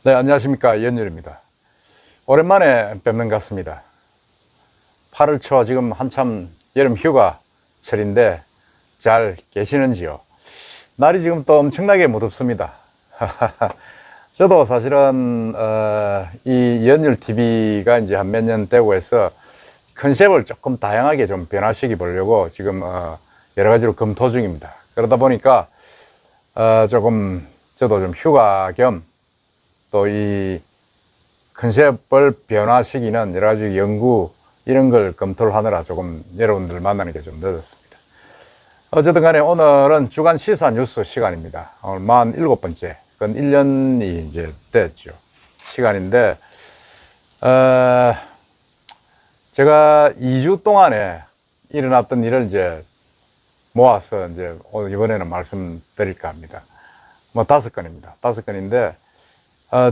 네, 안녕하십니까. 이현율입니다. 오랜만에 뵙는 것 같습니다. 8월 초 지금 한참 여름 휴가철인데 잘 계시는지요? 날이 지금 또 엄청나게 무덥습니다. 저도 사실은 이 이현율 TV가 이제 한 몇 년 되고 해서 컨셉을 조금 다양하게 좀 변화시켜 보려고 지금 여러 가지로 검토 중입니다. 그러다 보니까 조금 저도 좀 휴가 겸 또 이 컨셉을 변화시키는 여러 가지 연구 이런 걸 검토를 하느라 조금 여러분들 만나는 게 좀 늦었습니다. 어쨌든 간에 오늘은 주간 시사 뉴스 시간입니다. 오늘 47번째, 그건 1년이 이제 됐죠. 시간인데, 제가 2주 동안에 일어났던 일을 이제 모아서 이제 오늘 이번에는 말씀드릴까 합니다. 뭐 5건입니다. 5건인데,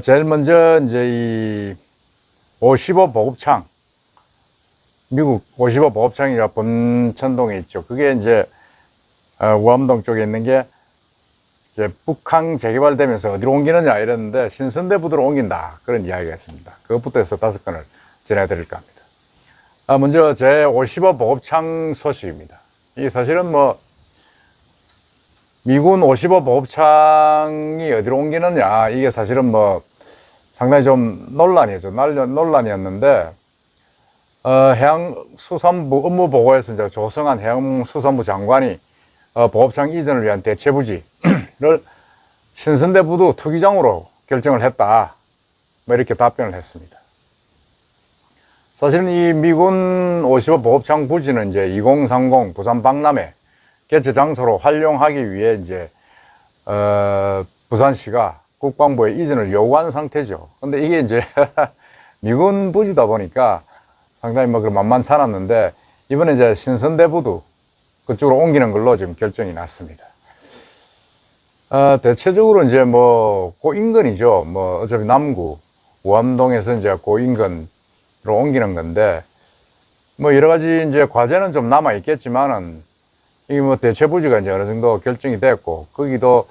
제일 먼저 이제 이 55 보급창, 미국 55 보급창이가 범천동에 있죠. 그게 이제 우암동 쪽에 있는 게 이제 북항 재개발되면서 어디로 옮기느냐 이랬는데 신선대 부두로 옮긴다, 그런 이야기가 있습니다. 그것부터 해서 5건을 전해드릴까 합니다. 먼저 제 55 보급창 소식입니다. 이 사실은 뭐 미군 55 보급창이 어디로 옮기느냐, 이게 사실은 뭐 상당히 좀 논란이었죠. 논란이었는데, 해양수산부 업무보고에서 이제 조성한 해양수산부 장관이 보급창 이전을 위한 대체부지를 신선대 부두 특위장으로 결정을 했다, 뭐 이렇게 답변을 했습니다. 사실은 이 미군 55 보급창 부지는 이제 2030 부산 박람회 개최 장소로 활용하기 위해 이제 부산시가 국방부에 이전을 요구한 상태죠. 근데 이게 이제 미군 부지다 보니까 상당히 뭐 만만치 않았는데, 이번에 이제 신선대부두 그쪽으로 옮기는 걸로 지금 결정이 났습니다. 대체적으로 이제 뭐 고인근이죠. 뭐 어차피 남구 우암동에서 이제 고인근으로 옮기는 건데, 뭐 여러 가지 이제 과제는 좀 남아 있겠지만은, 이게 뭐 대체부지가 이제 어느 정도 결정이 됐고, 거기도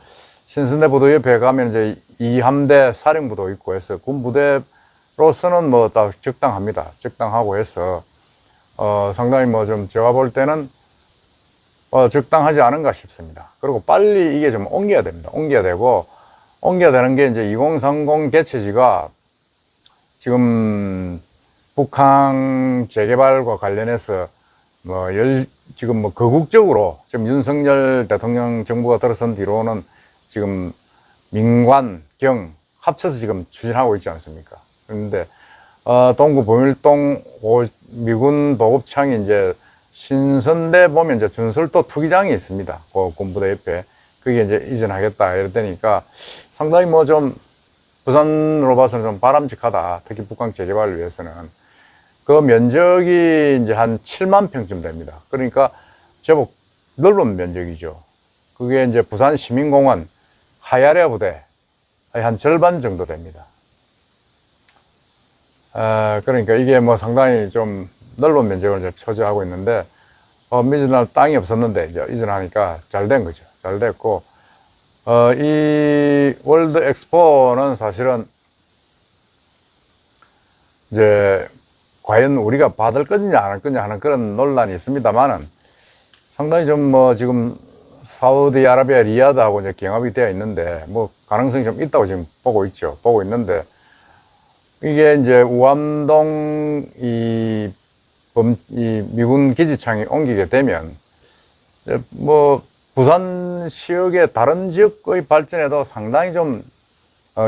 신선대부도 옆에 가면 이제 2함대 사령부도 있고 해서 군부대로서는 뭐 다 적당합니다. 적당하고 해서 상당히 뭐 좀 제가 볼 때는 적당하지 않은가 싶습니다. 그리고 빨리 이게 좀 옮겨야 됩니다. 옮겨야 되고, 옮겨야 되는 게 이제 2030 개최지가 지금 북한 재개발과 관련해서 지금 뭐 거국적으로 지금 윤석열 대통령 정부가 들어선 뒤로는 지금 민관, 경 합쳐서 지금 추진하고 있지 않습니까? 그런데 동구 보밀동 미군 보급창이 이제 신선대 보면 이제 준설도 투기장이 있습니다. 그 군부대 옆에. 그게 이제 이전하겠다 이랬다니까 상당히 뭐 좀 부산으로 봐서는 좀 바람직하다. 특히 북한 재개발을 위해서는. 그 면적이 이제 한 7만 평쯤 됩니다. 그러니까 제법 넓은 면적이죠. 그게 이제 부산 시민공원 하야레 부대 한 절반 정도 됩니다. 그러니까 이게 뭐 상당히 좀 넓은 면적을 이제 차지하고 있는데, 미전할 땅이 없었는데 이제 이전하니까 잘 된 거죠. 잘 됐고, 이 월드 엑스포는 사실은 이제 과연 우리가 받을 거냐 안 할 거냐 하는 그런 논란이 있습니다만은, 상당히 좀 뭐 지금 사우디아라비아 리야드하고 이제 경합이 되어 있는데 뭐 가능성이 좀 있다고 지금 보고 있죠. 보고 있는데, 이게 이제 우암동 이 미군 기지창이 옮기게 되면 뭐 부산 지역의 다른 지역의 발전에도 상당히 좀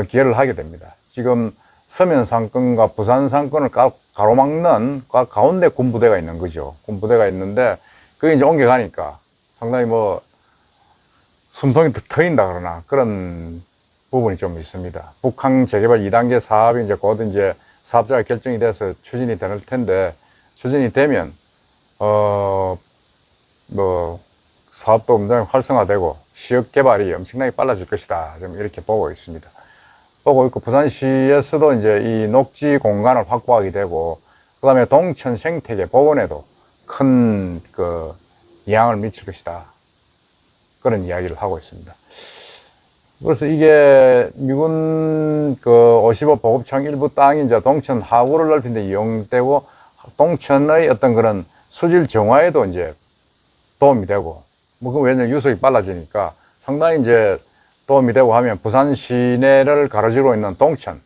기여를 하게 됩니다. 지금 서면 상권과 부산 상권을 가로막는 가운데 군부대가 있는 거죠. 군부대가 있는데 그게 이제 옮겨가니까 상당히 뭐 숨통이 트인다 그러나 그런 부분이 좀 있습니다. 북한 재개발 2단계 사업이 이제 곧 이제 사업자가 결정이 돼서 추진이 될 텐데, 추진이 되면 뭐 사업도 굉장히 활성화되고 지역 개발이 엄청나게 빨라질 것이다, 좀 이렇게 보고 있습니다. 보고 있고, 부산시에서도 이제 이 녹지 공간을 확보하게 되고, 그 다음에 동천 생태계 복원에도 큰 영향을 미칠 것이다, 그런 이야기를 하고 있습니다. 그래서 이게 미군 그 55 보급청 일부 땅이 이제 동천 하구를 넓힌 데 이용되고 동천의 어떤 그런 수질 정화에도 이제 도움이 되고, 뭐, 그 왜냐면 유속이 빨라지니까 상당히 이제 도움이 되고 하면 부산 시내를 가로지르고 있는 동천,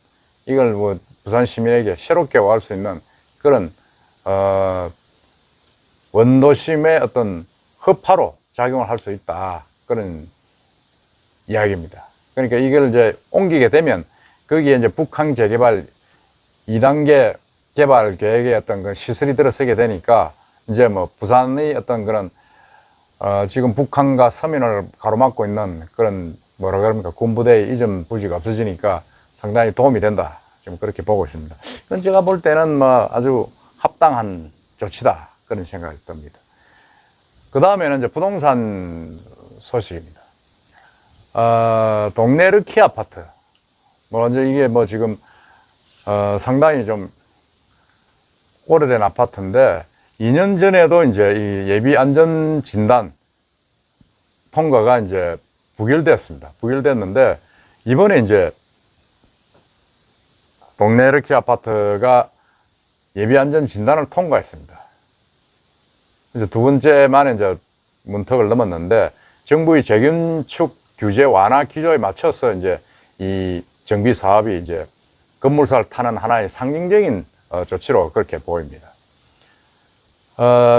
이걸 뭐 부산 시민에게 새롭게 할 수 있는 그런, 원도심의 어떤 허파로 작용을 할 수 있다. 그런 이야기입니다. 그러니까 이걸 이제 옮기게 되면 거기에 이제 북항 재개발 2단계 개발 계획의 어떤 그 시설이 들어서게 되니까 이제 뭐 부산의 어떤 그런 지금 북한과 서민을 가로막고 있는 그런 뭐라 그럽니까 군부대의 이전 부지가 없어지니까 상당히 도움이 된다. 지금 그렇게 보고 있습니다. 그건 제가 볼 때는 뭐 아주 합당한 조치다. 그런 생각이 듭니다. 그 다음에는 이제 부동산 소식입니다. 동네 르키 아파트. 뭐 이제 이게 뭐 지금 상당히 좀 오래된 아파트인데 2년 전에도 이제 이 예비 안전 진단 통과가 이제 부결됐습니다. 부결됐는데 이번에 이제 동네 르키 아파트가 예비 안전 진단을 통과했습니다. 이제 두 번째 만에 이제 문턱을 넘었는데 정부의 재건축 규제 완화 기조에 맞춰서 이제 이 정비 사업이 이제 건물사를 타는 하나의 상징적인 조치로 그렇게 보입니다.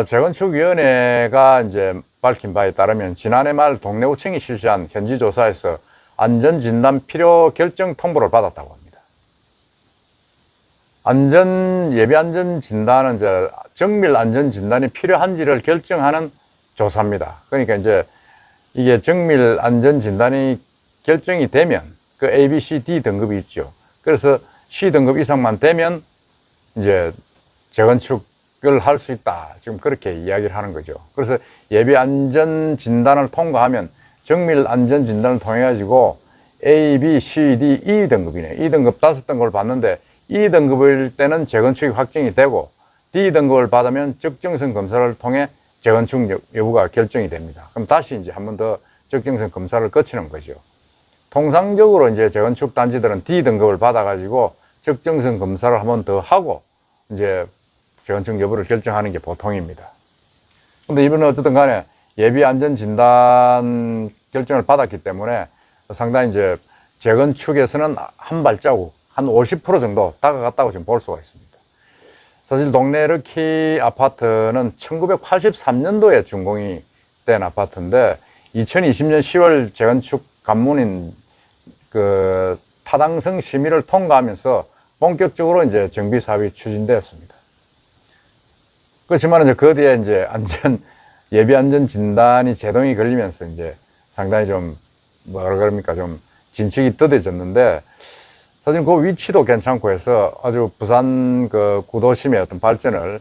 재건축위원회가 이제 밝힌 바에 따르면 지난해 말 동래구청이 실시한 현지 조사에서 안전진단 필요 결정 통보를 받았다고 합니다. 예비 안전 진단은 이제 정밀 안전 진단이 필요한지를 결정하는 조사입니다. 그러니까 이제 이게 정밀 안전 진단이 결정이 되면 그 A, B, C, D 등급이 있죠. 그래서 C 등급 이상만 되면 이제 재건축을 할 수 있다. 지금 그렇게 이야기를 하는 거죠. 그래서 예비 안전 진단을 통과하면 정밀 안전 진단을 통해 가지고 A, B, C, D, E 등급이네. E 등급 5등급을 받는데 E 등급일 때는 재건축이 확정이 되고 D 등급을 받으면 적정성 검사를 통해 재건축 여부가 결정이 됩니다. 그럼 다시 이제 한 번 더 적정성 검사를 거치는 거죠. 통상적으로 이제 재건축 단지들은 D 등급을 받아가지고 적정성 검사를 한 번 더 하고 이제 재건축 여부를 결정하는 게 보통입니다. 근데 이번에 어쨌든 간에 예비 안전 진단 결정을 받았기 때문에 상당히 이제 재건축에서는 한 발자국, 한 50% 정도 다가갔다고 지금 볼 수가 있습니다. 사실 동네 르키 아파트는 1983년도에 준공이 된 아파트인데 2020년 10월 재건축 관문인 그 타당성 심의를 통과하면서 본격적으로 이제 정비 사업이 추진되었습니다. 그렇지만 이제 그 뒤에 이제 예비 안전 진단이 제동이 걸리면서 이제 상당히 좀 뭐라 그럽니까 좀 진척이 더뎌졌는데 사실 그 위치도 괜찮고 해서 아주 부산 그 구도심의 어떤 발전을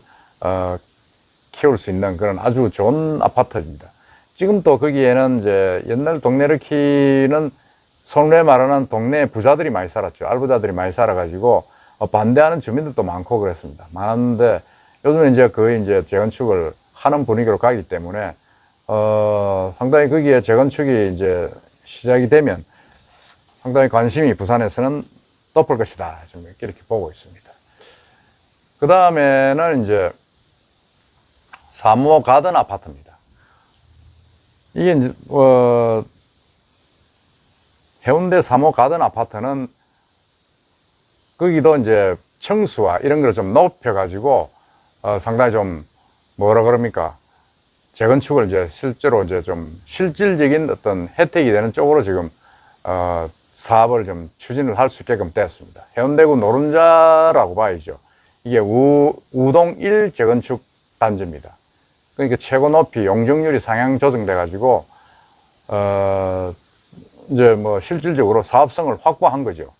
키울 수 있는 그런 아주 좋은 아파트입니다. 지금 또 거기에는 이제 옛날 동네 르키는 손에 말하는 동네 부자들이 많이 살았죠. 알부자들이 많이 살아가지고 반대하는 주민들도 많고 그랬습니다. 많은데 요즘은 이제 거의 이제 재건축을 하는 분위기로 가기 때문에 상당히 거기에 재건축이 이제 시작이 되면 상당히 관심이 부산에서는 높을 것이다. 좀 이렇게 보고 있습니다. 그 다음에는 이제 사무 가든 아파트입니다. 이게 이제 해운대 사무 가든 아파트는 거기도 이제 층수와 이런 걸 좀 높여가지고 상당히 좀 뭐라 그럽니까 재건축을 이제 실제로 이제 좀 실질적인 어떤 혜택이 되는 쪽으로 지금 사업을 좀 추진을 할 수 있게끔 되었습니다. 해운대구 노른자라고 봐야죠. 이게 우동 1 재건축 단지입니다. 그러니까 최고 높이 용적률이 상향 조정돼 가지고 이제 뭐 실질적으로 사업성을 확보한 거죠.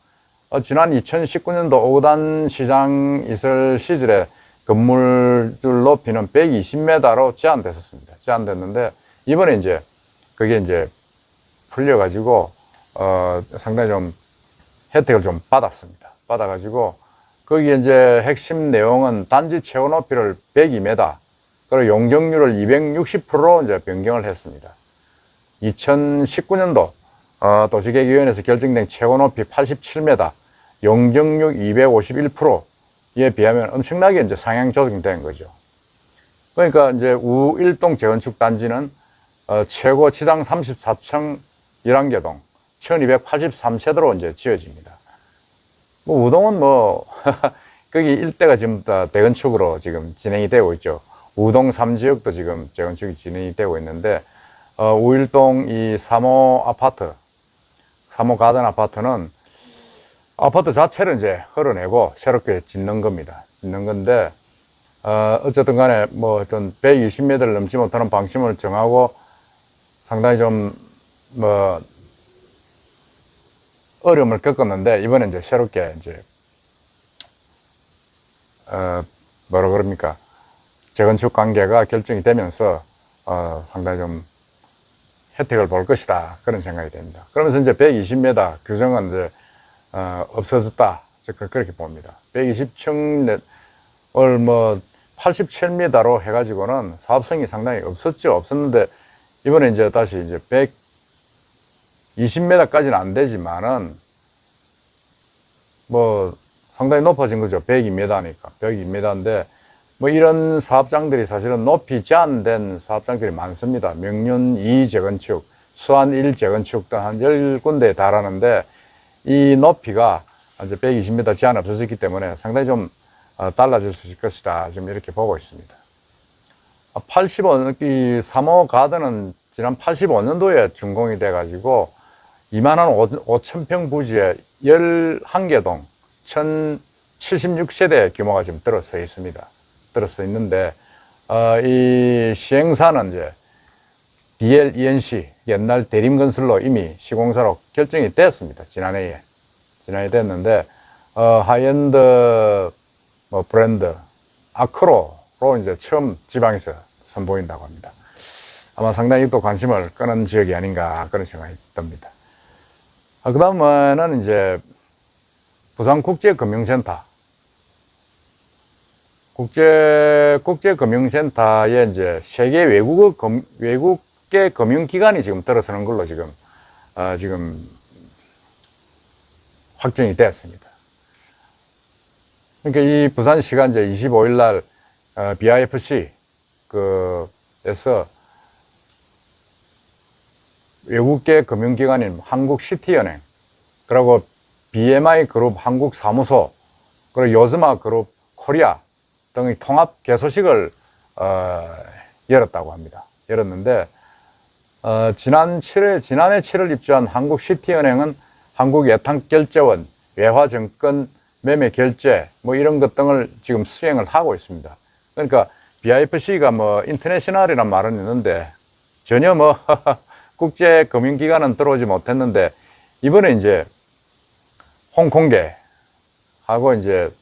지난 2019년도 5단 시장 이설 시절에 건물들 높이는 120m로 제한됐었습니다. 제한됐는데 이번에 이제 그게 이제 풀려 가지고 상당히 좀 혜택을 좀 받았습니다. 받아가지고 거기에 이제 핵심 내용은 단지 최고 높이를 102m 그리고 용적률을 260%로 이제 변경을 했습니다. 2019년도 도시계획위원회에서 결정된 최고 높이 87m, 용적률 251%에 비하면 엄청나게 이제 상향 조정된 거죠. 그러니까 이제 우일동 재건축 단지는 최고 지상 34층 11개 동 1283세대로 이제 지어집니다. 뭐 우동은 뭐 거기 일대가 지금 다 대건축으로 지금 진행이 되고 있죠. 우동 3지역도 지금 재건축이 진행이 되고 있는데 우일동 이 3호 아파트, 3호 가든 아파트는 아파트 자체를 이제 헐어내고 새롭게 짓는 겁니다. 짓는 건데 어쨌든 간에 뭐 어떤 120m를 넘지 못하는 방침을 정하고 상당히 좀 뭐 어려움을 겪었는데 이번에 이제 새롭게 이제 뭐라 그럽니까, 재건축 관계가 결정이 되면서 상당히 좀 혜택을 볼 것이다, 그런 생각이 됩니다. 그러면서 이제 120m 규정은 이제 없어졌다, 그렇게 봅니다. 120층을 뭐 87m로 해가지고는 사업성이 상당히 없었는데 이번에 이제 다시 이제 120m까지는 안 되지만은 뭐 상당히 높아진 거죠. 102m니까. 102m인데 뭐 이런 사업장들이 사실은 높이 제한된 사업장들이 많습니다. 명륜 2 재건축, 수안 1 재건축 등 한 10군데에 달하는데 이 높이가 이제 120m 제한 없어졌기 때문에 상당히 좀 달라질 수 있을 것이다, 지금 이렇게 보고 있습니다. 이 3호 가든은 지난 85년도에 준공이 돼가지고 25,000평 부지에 11개 동 1,076세대 규모가 지금 들어서 있습니다. 들어서 있는데 이 시행사는 이제 DLENC, 옛날 대림건설로 이미 시공사로 결정이 됐습니다. 지난해에 됐는데 하이엔드 뭐 브랜드 아크로로 이제 처음 지방에서 선보인다고 합니다. 아마 상당히 또 관심을 끄는 지역이 아닌가, 그런 생각이 듭니다. 그 다음에는 이제 부산국제금융센터. 국제금융센터에 이제 세계 외국계 금융기관이 지금 들어서는 걸로 지금 확정이 되었습니다. 그러니까 이 부산시가 이제 25일 날 BIFC 에서 외국계 금융기관인 한국시티은행, 그리고 BMI 그룹 한국사무소, 그리고 요즈마 그룹 코리아 등의 통합 개소식을 열었다고 합니다. 열었는데 지난해 7월 입주한 한국시티은행은 한국예탁결제원, 외화증권 매매 결제 뭐 이런 것 등을 지금 수행을 하고 있습니다. 그러니까 BIFC가 뭐 인터내셔널이란 말은 있는데 전혀 뭐 국제 금융기관은 들어오지 못했는데 이번에 이제 홍콩계 하고 이제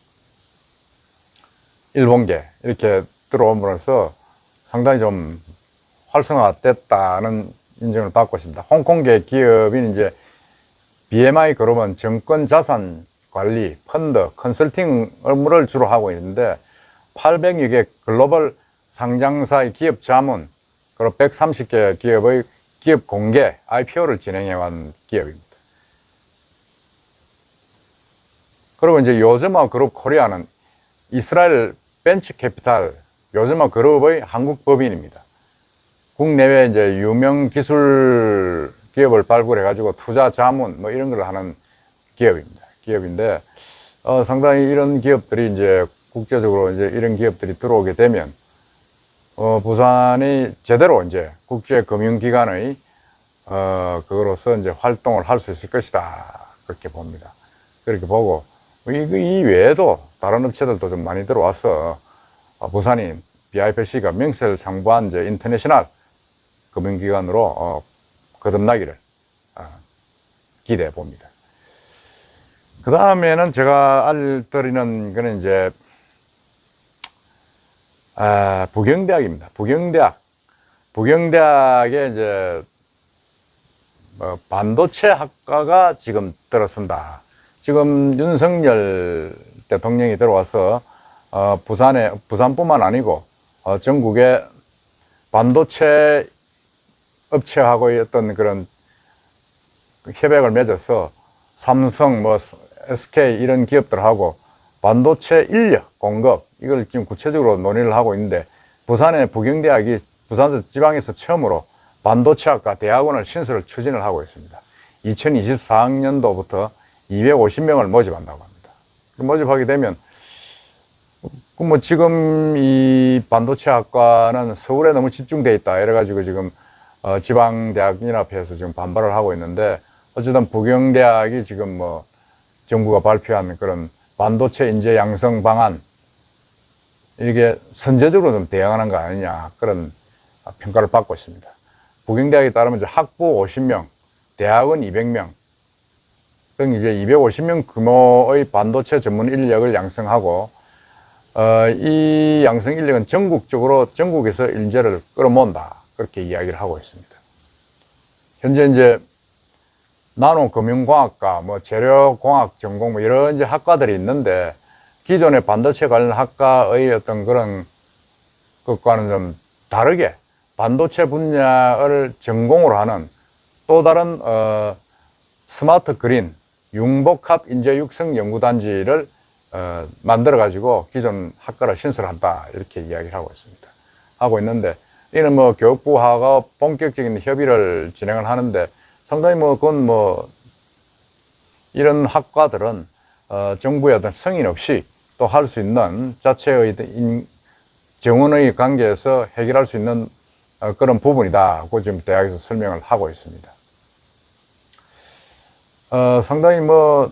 일본계 이렇게 들어옴으로써 상당히 좀 활성화됐다는 인정을 받고 있습니다. 홍콩계 기업인 이제 BMI 그룹은 정권 자산 관리, 펀드, 컨설팅 업무를 주로 하고 있는데 800여 개 글로벌 상장사의 기업 자문, 그리고 130개 기업의 기업 공개, IPO를 진행해온 기업입니다. 그리고 이제 요즈마 그룹 코리아는 이스라엘 벤처 캐피탈 요즈마 그룹의 한국 법인입니다. 국내외 이제 유명 기술 기업을 발굴해가지고 투자 자문 뭐 이런 걸 하는 기업인데, 상당히 이런 기업들이 이제 국제적으로 이제 이런 기업들이 들어오게 되면, 부산이 제대로 이제 국제금융기관의, 그거로서 이제 활동을 할 수 있을 것이다, 그렇게 봅니다. 그렇게 보고, 이 외에도 다른 업체들도 좀 많이 들어와서, 부산이 BIFC가 명세를 상부한 이제 인터내셔널 금융기관으로, 거듭나기를, 기대해 봅니다. 그 다음에는 제가 알려드리는 거는 이제, 부경대학입니다. 부경대학에 이제, 반도체 학과가 지금 들어선다. 지금 윤석열 대통령이 들어와서, 부산뿐만 아니고, 전국의 반도체 업체하고의 어떤 그런 협약을 맺어서 삼성, 뭐 SK 이런 기업들하고 반도체 인력 공급 이걸 지금 구체적으로 논의를 하고 있는데, 부산의 부경대학이 부산 지방에서 처음으로 반도체학과 대학원을 신설을 추진을 하고 있습니다. 2024학년도부터 250명을 모집한다고 합니다. 모집하게 되면 뭐 지금 이 반도체학과는 서울에 너무 집중돼 있다 이래가지고 지금 지방대학연합회에서 지금 반발을 하고 있는데, 어쨌든 부경대학이 지금 뭐 정부가 발표한 그런 반도체 인재 양성 방안, 이게 선제적으로 좀 대응하는 거 아니냐, 그런 평가를 받고 있습니다. 부경대학에 따르면 이제 학부 50명, 대학원 200명, 등 이제 250명 규모의 반도체 전문 인력을 양성하고, 이 양성 인력은 전국에서 인재를 끌어모은다, 그렇게 이야기를 하고 있습니다. 현재 이제 나노금융공학과, 뭐 재료공학 전공, 뭐 이런 이제 학과들이 있는데, 기존의 반도체 관련 학과의 어떤 그런 것과는 좀 다르게 반도체 분야를 전공으로 하는 또 다른 스마트 그린 융복합 인재 육성 연구단지를 만들어 가지고 기존 학과를 신설한다, 이렇게 이야기를 하고 있는데, 이는 뭐 교육부하고 본격적인 협의를 진행을 하는데, 상당히 뭐 그건 뭐 이런 학과들은 정부의 어떤 승인 없이 또 할 수 있는 자체의 정원의 관계에서 해결할 수 있는 그런 부분이다고 지금 대학에서 설명을 하고 있습니다. 상당히 뭐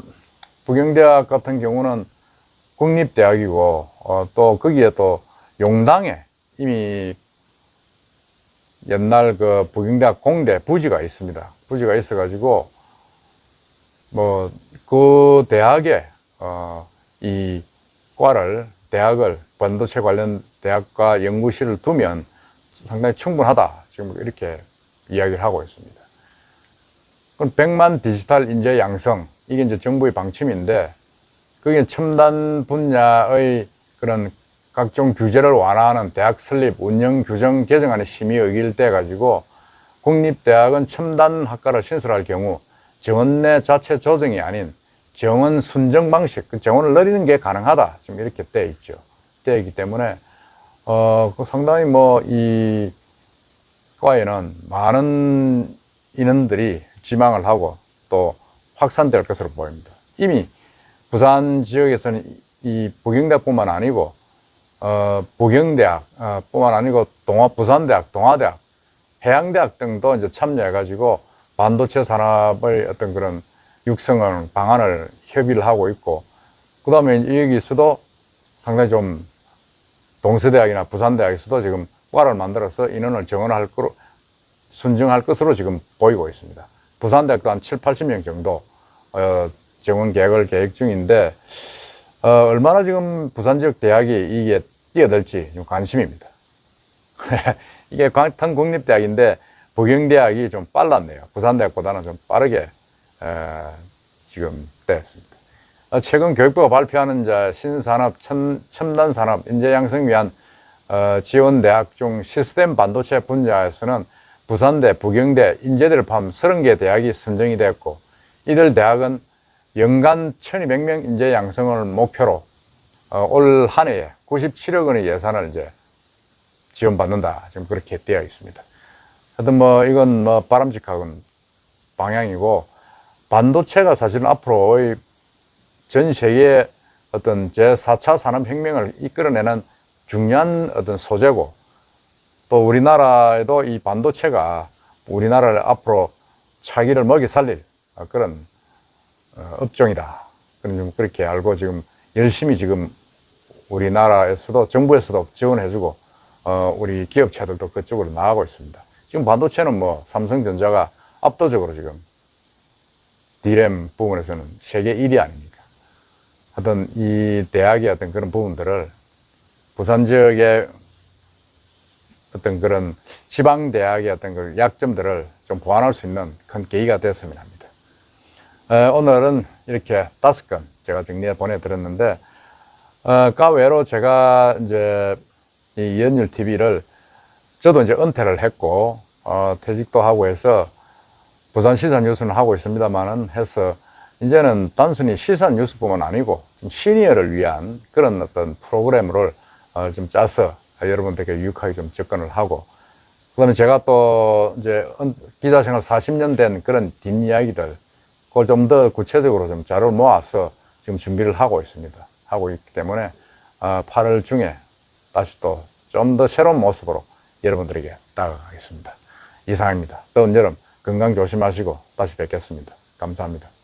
부경대학 같은 경우는 국립대학이고, 또 거기에 또 용당에 이미 옛날 그 부경대학 공대 부지가 있습니다. 부지가 있어가지고 뭐 그 대학에 이 대학을 반도체 관련 대학과 연구실을 두면 상당히 충분하다, 지금 이렇게 이야기를 하고 있습니다. 그럼 100만 디지털 인재 양성, 이게 이제 정부의 방침인데, 그게 첨단 분야의 그런 각종 규제를 완화하는 대학 설립 운영 규정 개정안의 심의 의결 돼 가지고, 국립대학은 첨단 학과를 신설할 경우 정원 내 자체 조정이 아닌 정원 순정 방식, 그 정원을 늘리는 게 가능하다, 지금 이렇게 돼 있죠. 돼 있기 때문에 상당히 뭐 이 과에는 많은 인원들이 지망을 하고 또 확산될 것으로 보입니다. 이미 부산 지역에서는 이 부경대학뿐만 아니고 부경대학 뿐만 아니고 부산대학, 동아대학, 해양대학 등도 이제 참여해가지고 반도체 산업의 어떤 그런 육성을 방안을 협의를 하고 있고, 그 다음에 여기서도 상당히 좀 동서대학이나 부산대학에서도 지금 과를 만들어서 인원을 순정할 것으로 지금 보이고 있습니다. 부산대학도 한 7, 80명 정도 정원 계획을 계획 중인데, 얼마나 지금 부산 지역 대학이 이게 뛰어들지 좀 관심입니다. 이게 같은 국립대학인데 부경대학이 좀 빨랐네요. 부산대학보다는 좀 빠르게 지금 됐습니다. 최근 교육부가 발표하는 신산업, 첨단 산업 인재 양성 위한 지원 대학 중 시스템 반도체 분야에서는 부산대, 부경대 인재들을 포함 30개 대학이 선정이 되었고, 이들 대학은 연간 1200명 인재 양성을 목표로 올 한 해에 97억 원의 예산을 이제 지원받는다, 지금 그렇게 되어 있습니다. 하여튼 뭐 이건 뭐 바람직한 방향이고, 반도체가 사실은 앞으로의 전 세계의 어떤 제4차 산업혁명을 이끌어내는 중요한 어떤 소재고, 또 우리나라에도 이 반도체가 우리나라를 앞으로 차기를 먹여 살릴 그런 업종이다, 그렇게 알고 지금 열심히 지금 우리나라에서도 정부에서도 지원해주고 우리 기업체들도 그쪽으로 나가고 있습니다. 지금 반도체는 뭐 삼성전자가 압도적으로 지금 D램 부분에서는 세계 1위 아닙니까? 하여튼 이 대학의 어떤 그런 부분들을 부산 지역의 어떤 그런 지방 대학의 어떤 그 약점들을 좀 보완할 수 있는 큰 계기가 됐으면 합니다. 오늘은 이렇게 5건 제가 정리해 보내드렸는데, 까외로 제가 이제 이 연율 TV를 저도 이제 은퇴를 했고 퇴직도 하고 해서 부산 시사 뉴스는 하고 있습니다만은 해서 이제는 단순히 시사 뉴스뿐만 아니고 좀 시니어를 위한 그런 어떤 프로그램을 좀 짜서 여러분들에게 유익하게 좀 접근을 하고, 그다음에 제가 또 이제 기자 생활 40년 된 그런 뒷이야기들 그걸 좀 더 구체적으로 좀 자료를 모아서 지금 준비를 하고 있습니다. 하고 있기 때문에 8월 중에 다시 또 좀 더 새로운 모습으로 여러분들에게 다가가겠습니다. 이상입니다. 더운 여름 건강 조심하시고 다시 뵙겠습니다. 감사합니다.